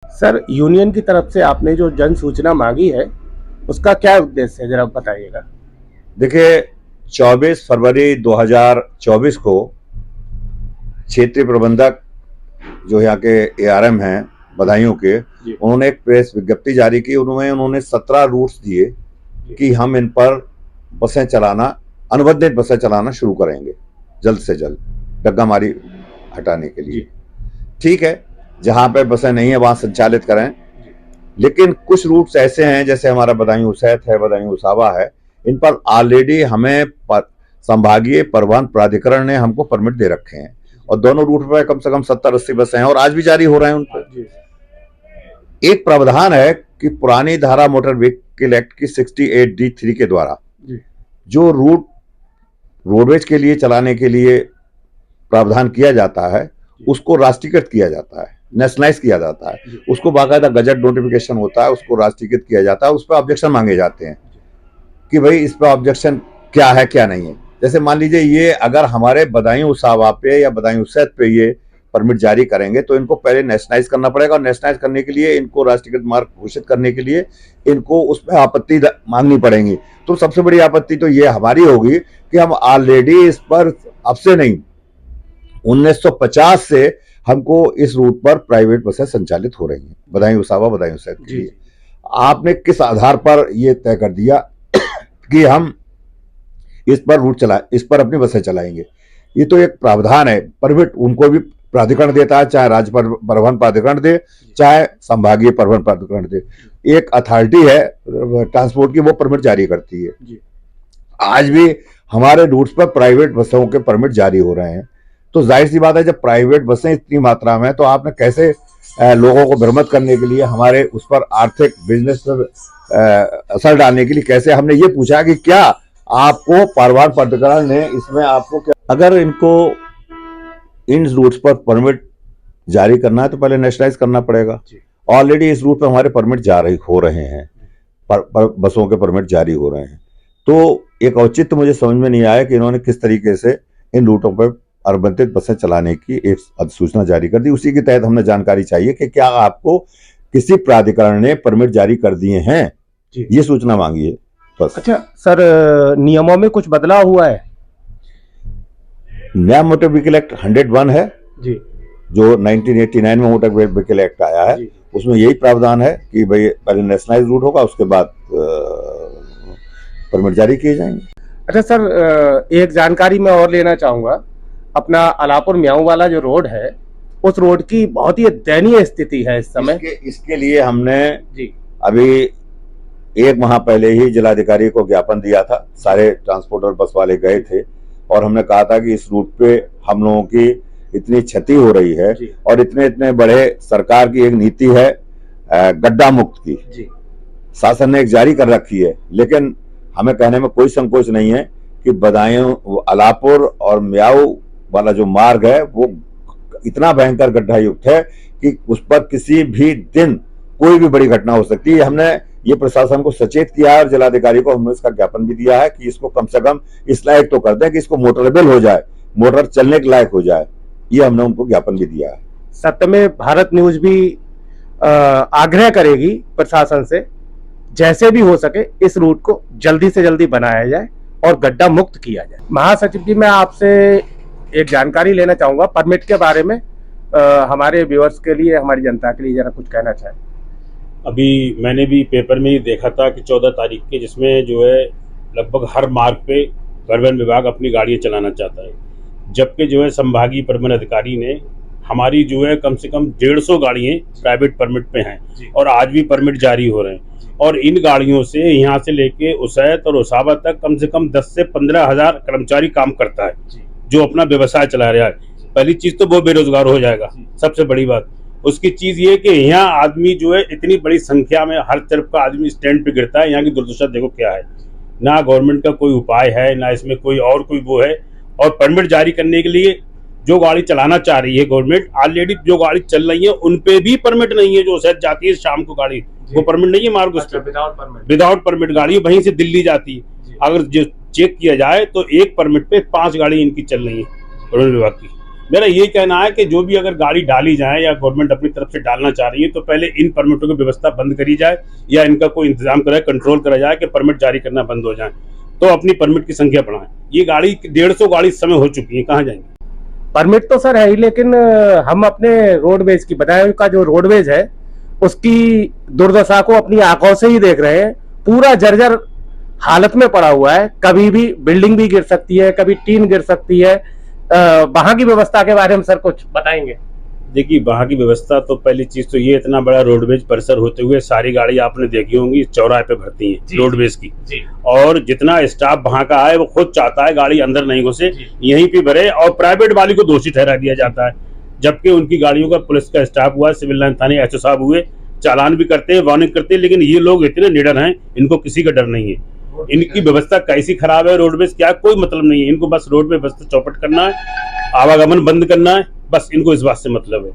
Sir, union की तरफ से आपने जो जन सूचना मांगी है, उसका क्या उद्देश्य है, जरा बताइएगा। देखिए, 24 फरवरी 2024 को क्षेत्रीय प्रबंधक जो यहाँ के एआरएम हैं बदायूं के, उन्होंने एक प्रेस विज्ञप्ति जारी की। उन्होंने 17 रूट्स दिए कि हम इन पर बसें चलाना, अनुबंधित बसें चलाना शुरू करेंगे जल्द से जल्द, डग्गामारी हटाने के लिए। ठीक है, जहां पे बसें नहीं है वहां संचालित करें, लेकिन कुछ रूट्स ऐसे हैं जैसे हमारा बदायूं उसैत है, बदायूं उसावा है, इन पर ऑलरेडी हमें संभागीय परिवहन प्राधिकरण ने हमको परमिट दे रखे हैं और दोनों रूट पर कम से कम 70-80 बसें हैं और आज भी जारी हो रहे हैं उन पर। एक प्रावधान है कि पुरानी धारा मोटर व्हीकल एक्ट की 68D3 के द्वारा जो रूट रोडवेज के लिए चलाने के लिए प्रावधान किया जाता है, उसको राष्ट्रीयकृत किया जाता है, नेशनलाइज किया जाता है, उसको बाकायदा गजट नोटिफिकेशन होता है, उसको राष्ट्रीयकृत किया जाता है, उस पर ऑब्जेक्शन मांगे जाते हैं कि भाई इस पर ऑब्जेक्शन क्या है क्या नहीं है। जैसे मान लीजिए ये अगर हमारे बदायूं उसावा पे या बदायूं उसैत पे ये परमिट जारी करेंगे तो इनको पहले नेशनलाइज करना पड़ेगा और नेशनलाइज करने के लिए इनको राष्ट्रीयकृत मार्ग घोषित करने के लिए इनको उसमें आपत्ति मांगनी पड़ेगी। तो सबसे बड़ी आपत्ति तो ये हमारी होगी कि हम ऑलरेडी इस पर, अब से नहीं, 1950 से हमको इस रूट पर प्राइवेट बसें संचालित हो रही हैं, बदायूं उसावा बदायूं उसैत के लिए। आपने किस आधार पर यह तय कर दिया कि हम इस पर रूट इस पर अपनी बसें चलाएंगे? ये तो एक प्रावधान है, परमिट उनको भी प्राधिकरण देता है, चाहे राज्य परिवहन प्राधिकरण दे, चाहे संभागीय परिवहन प्राधिकरण दे। एक अथॉरिटी है ट्रांसपोर्ट की, वो परमिट जारी करती है। आज भी हमारे रूट्स पर प्राइवेट बसों के परमिट जारी हो रहे हैं, तो जाहिर सी बात है जब प्राइवेट बसें इतनी मात्रा में, तो आपने कैसे लोगों को भ्रमित करने के लिए, हमारे उस पर आर्थिक बिजनेस पर असर डालने के लिए, कैसे हमने ये पूछा कि क्या आपको परिवहन प्राधिकरण ने इसमें आपको क्या, अगर इनको इन रूट्स पर परमिट जारी करना है तो पहले नेशनलाइज करना पड़ेगा। ऑलरेडी इस रूट पर हमारे परमिट जारी हो रहे हैं, बसों के परमिट जारी हो रहे हैं। तो एक औचित्य मुझे समझ में नहीं आया कि इन्होंने किस तरीके से इन रूटों पर अनुबंधित बसें चलाने की एक अधिसूचना जारी कर दी। उसी के तहत हमने जानकारी चाहिए कि क्या आपको किसी प्राधिकरण ने परमिट जारी कर दिए हैं, ये सूचना मांगी है बस। अच्छा सर, नियमों में कुछ बदलाव हुआ है? नया मोटर व्हीकल एक्ट 101 है जी, जो 1989 में मोटर व्हीकल एक्ट आया है, उसमें यही प्रावधान है कि भाई पहले नेशनलाइज रूट होगा, उसके बाद परमिट जारी किए जाएंगे। अच्छा सर, एक जानकारी मैं और लेना चाहूँगा। अपना अलापुर म्याऊं वाला जो रोड है, उस रोड की बहुत ही दयनीय स्थिति है इस समय। इसके लिए हमने अभी एक माह पहले ही जिलाधिकारी को ज्ञापन दिया था। सारे ट्रांसपोर्टर बस वाले गए थे और हमने कहा था कि इस रूट पे हम लोगों की इतनी क्षति हो रही है और इतने इतने बड़े, सरकार की एक नीति है गड्ढा मुक्त की, शासन ने एक जारी कर रखी है, लेकिन हमें कहने में कोई संकोच नहीं है कि बदायूं अलापुर और म्याऊं वाला जो मार्ग है वो इतना भयंकर गड्ढा युक्त है कि उस पर किसी भी दिन कोई भी बड़ी घटना हो सकती है। हमने ये प्रशासन को सचेत किया है और जिलाधिकारी को हमने इसका ज्ञापन भी दिया है कि इसको कम से कम इस लायक तो कर दें कि इसको मोटरेबल हो जाए, मोटर चलने के लायक हो जाए। ये हमने उनको ज्ञापन भी दिया है। सत्य में भारत न्यूज भी आग्रह करेगी प्रशासन से, जैसे भी हो सके इस रूट को जल्दी से जल्दी बनाया जाए और गड्ढा मुक्त किया जाए। महासचिव जी, मैं आपसे एक जानकारी लेना चाहूंगा परमिट के बारे में, हमारे व्यूअर्स के लिए, हमारी जनता के लिए जरा कुछ कहना चाहें। अभी मैंने भी पेपर में ही देखा था कि 14 तारीख के, जिसमें जो है लगभग हर मार्ग पे परिवहन विभाग अपनी गाड़ियाँ चलाना चाहता है, जबकि जो है संभागीय परिवहन अधिकारी ने हमारी जो है कम से कम 150 गाड़ियाँ प्राइवेट परमिट पे हैं और आज भी परमिट जारी हो रहे हैं। और इन गाड़ियों से यहाँ से लेके उसैत और उसावा तक कम से कम 10 से 15 हज़ार कर्मचारी काम करता है जो अपना व्यवसाय चला रहा है। पहली चीज तो वो बेरोजगार हो जाएगा, सबसे बड़ी बात। उसकी चीज ये कि यहाँ आदमी जो है इतनी बड़ी संख्या में हर तरफ का आदमी स्टैंड पे गिरता है। यहाँ की दुर्दशा देखो क्या है, ना गवर्नमेंट का कोई उपाय है, ना इसमें कोई और कोई वो है। और परमिट जारी करने के लिए जो गाड़ी चलाना चाह रही है गवर्नमेंट, ऑलरेडी जो गाड़ी चल रही है उन पे भी परमिट नहीं है। जो शायद जाती है शाम को गाड़ी, वो परमिट नहीं है मार्ग, उस विदाउट परमिट गाड़ी वहीं से दिल्ली जाती है। अगर जो चेक किया जाए तो एक परमिट पे 5 गाड़ी इनकी चल रही है परिवहन विभाग की। मेरा ये कहना है कि जो भी अगर गाड़ी डाली जाए या गवर्नमेंट अपनी तरफ से डालना चाह रही है तो पहले इन परमिटों की व्यवस्था बंद करी जाए या इनका कोई इंतजाम करा, कंट्रोल करा जाए कि परमिट जारी करना बंद हो जाए, तो अपनी परमिट की संख्या बढ़ाएं। ये गाड़ी 150 गाड़ी इस समय हो चुकी है, कहाँ जाएंगे? परमिट तो सर है ही, लेकिन हम अपने रोडवेज की बदायूं का जो रोडवेज है उसकी दुर्दशा को अपनी आंखों से ही देख रहे हैं। पूरा जर्जर हालत में पड़ा हुआ है, कभी भी बिल्डिंग भी गिर सकती है, कभी टीन गिर सकती है। वहां की व्यवस्था के बारे में सर कुछ बताएंगे? देखिए, वहाँ की व्यवस्था तो पहली चीज तो ये, इतना बड़ा रोडवेज परिसर होते हुए सारी गाड़ी आपने देखी होंगी चौराहे पे भरती है रोडवेज की जी। और जितना स्टाफ वहाँ का है वो खुद चाहता है गाड़ी अंदर नहीं घुसे, यहीं पे भरे, और प्राइवेट वाली को दोषी ठहरा दिया जाता है, जबकि उनकी गाड़ियों का पुलिस का स्टाफ हुआ, सिविल लाइन थाने एसओ साहब हुए, चालान भी करते हैं, वार्निंग करते हैं, लेकिन ये लोग इतने निडर हैं, इनको किसी का डर नहीं है। इनकी व्यवस्था कैसी खराब है, रोडवेज क्या, कोई मतलब नहीं है इनको, बस रोड पे व्यवस्था चौपट करना है, आवागमन बंद करना है, बस इनको इस बात से मतलब है।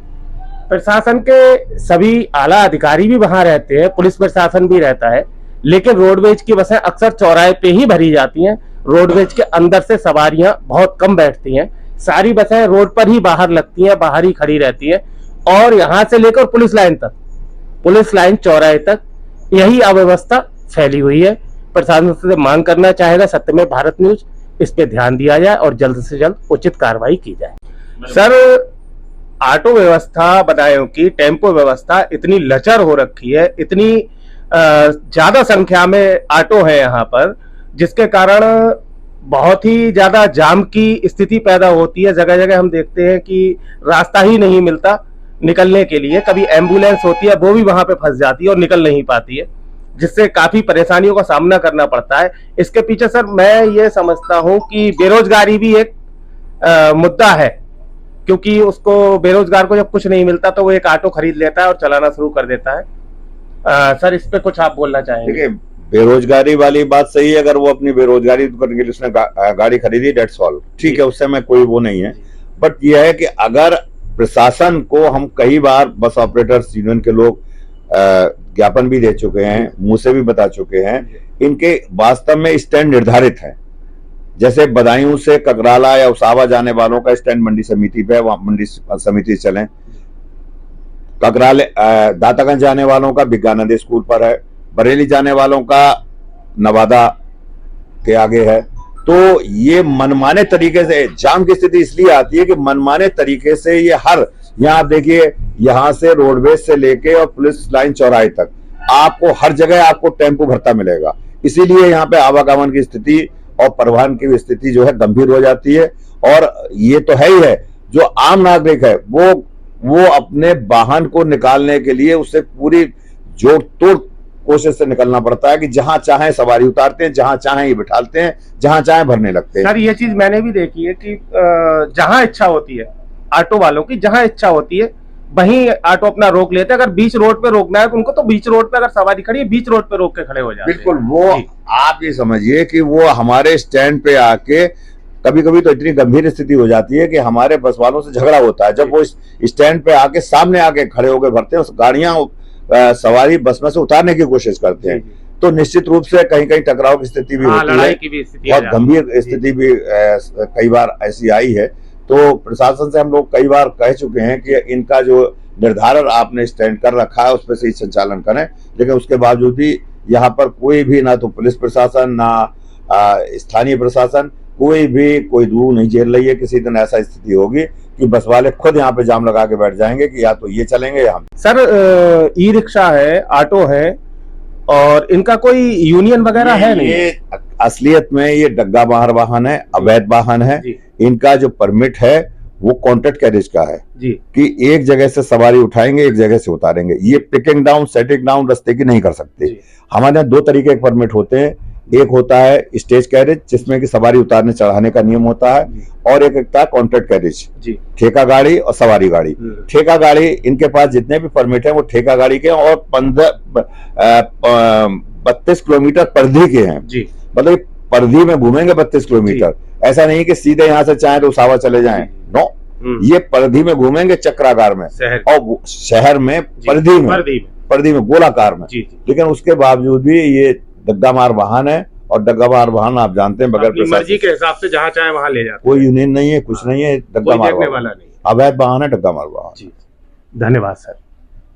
प्रशासन के सभी आला अधिकारी भी वहां रहते हैं, पुलिस प्रशासन भी रहता है, लेकिन रोडवेज की बसें अक्सर चौराहे पे ही भरी जाती हैं। रोडवेज के अंदर से सवारियां बहुत कम बैठती हैं, सारी बसें रोड पर ही बाहर लगती हैं, बाहर ही खड़ी रहती हैं, और यहां से लेकर पुलिस लाइन तक, पुलिस लाइन चौराहे तक यही अव्यवस्था फैली हुई है। प्रशासन से मांग करना चाहेगा सत्य में भारत न्यूज इस पे ध्यान दिया जाए और जल्द से जल्द उचित कार्रवाई की जाए। सर, ऑटो व्यवस्था बदायूं की, टेम्पो व्यवस्था इतनी लचर हो रखी है, इतनी ज्यादा संख्या में ऑटो है यहाँ पर, जिसके कारण बहुत ही ज्यादा जाम की स्थिति पैदा होती है। जगह जगह हम देखते हैं कि रास्ता ही नहीं मिलता निकलने के लिए, कभी एम्बुलेंस होती है वो भी वहां पे फंस जाती है और निकल नहीं पाती है, जिससे काफी परेशानियों का सामना करना पड़ता है। इसके पीछे सर मैं ये समझता हूं कि बेरोजगारी भी एक मुद्दा है, क्योंकि उसको, बेरोजगार को जब कुछ नहीं मिलता तो वो एक ऑटो खरीद लेता है और चलाना शुरू कर देता है। सर, इस पे कुछ आप बोलना चाहेंगे? देखिए, बेरोजगारी वाली बात सही है, अगर वो अपनी बेरोजगारी दूर करने के लिए उसने गाड़ी खरीदी, डेट्स ऑल, ठीक है, उससे मैं कोई वो नहीं है। बट यह है कि अगर प्रशासन को, हम कई बार बस ऑपरेटर्स यूनियन के लोग ज्ञापन भी दे चुके हैं, मुंह से भी बता चुके हैं, इनके वास्तव में स्टैंड निर्धारित है। जैसे बदायूं से ककराला या उसावा जाने वालों का स्टैंड मंडी समिति पे, वहां मंडी समिति चलें। ककराले दातागंज जाने वालों का विज्ञानंद स्कूल पर है, बरेली जाने वालों का नवादा के आगे है। तो ये मनमाने तरीके से जाम की स्थिति इसलिए आती है कि मनमाने तरीके से ये हर, यहाँ आप देखिए, यहाँ से रोडवेज से लेके और पुलिस लाइन चौराहे तक आपको हर जगह आपको टेम्पो भरता मिलेगा। इसीलिए यहाँ पे आवागमन की स्थिति और परिवहन की स्थिति जो है गंभीर हो जाती है। और ये तो है ही है, जो आम नागरिक है वो अपने वाहन को निकालने के लिए उससे पूरी जोड़ तोड़ कोशिश से निकलना पड़ता है कि जहां चाहे सवारी उतारते हैं, जहां चाहे ये बिठाते हैं, जहां चाहे भरने लगते हैं। सर, ये चीज मैंने भी देखी है कि जहां इच्छा होती है ऑटो वालों की, जहां इच्छा होती है वहीं ऑटो अपना रोक लेते हैं। अगर बीच रोड पे रोकना है तो उनको तो बीच रोड पे, अगर सवारी खड़ी है बीच रोड पे रोक के खड़े हो जाते हैं। बिल्कुल, वो आप ये समझिए कि वो हमारे स्टैंड पे आके, कभी कभी तो इतनी गंभीर स्थिति हो जाती है कि हमारे बस वालों से झगड़ा होता है, जब वो स्टैंड पे आके सामने आके खड़े होकर भरते हैं, उस गाड़ियां सवारी बस में से उतारने की कोशिश करते हैं, तो निश्चित रूप से कहीं कहीं टकराव की स्थिति भी होती है, बहुत गंभीर स्थिति भी कई बार ऐसी आई है। तो प्रशासन से हम लोग कई बार कह चुके हैं कि इनका जो निर्धारण आपने स्टैंड कर रखा है उस पर सही संचालन करें, लेकिन उसके बावजूद भी यहाँ पर कोई भी, ना तो पुलिस प्रशासन ना स्थानीय प्रशासन, कोई दूर नहीं झेल रही है। किसी दिन ऐसा स्थिति होगी कि बस वाले खुद यहाँ पे जाम लगा के बैठ जाएंगे कि या तो ये चलेंगे या हम। सर, ई रिक्शा है, ऑटो है, और इनका कोई यूनियन वगैरह है नहीं? ये असलियत में ये डग्गा बाहर वाहन है, अवैध वाहन है। इनका जो परमिट है वो कॉन्ट्रैक्ट कैरेज का है जी, कि एक जगह से सवारी उठाएंगे, एक जगह से उतारेंगे। ये पिकिंग डाउन, सेटिंग डाउन रास्ते की नहीं कर सकते। हमारे यहाँ दो तरीके के परमिट होते हैं, एक होता है स्टेज कैरेज जिसमें कि सवारी उतारने चढ़ाने का नियम होता है, और एक होता है कॉन्ट्रैक्ट कैरेज, ठेका गाड़ी और सवारी गाड़ी। ठेका गाड़ी, इनके पास जितने भी परमिट है वो ठेका गाड़ी के, और 32 किलोमीटर परिधि के हैं। मतलब परिधि में घूमेंगे 32 किलोमीटर, ऐसा नहीं कि सीधे यहाँ से चाहे तो उसावा चले जाएं, नो, ये परिधि में घूमेंगे, चक्राकार में, और शहर में परिधि में गोलाकार में। लेकिन उसके बावजूद भी ये डग्गा मार वाहन है और डग्गामार वाहन आप जानते हैं बगैर अपनी प्रशासन मर्जी के हिसाब से जहाँ चाहे वहाँ ले जाते कोई यूनियन नहीं है, कुछ नहीं है, कोई डग्गामार देखने वाहन वाला नहीं। अवैध वाहन है, डग्गामार वाहन। जी, धन्यवाद सर।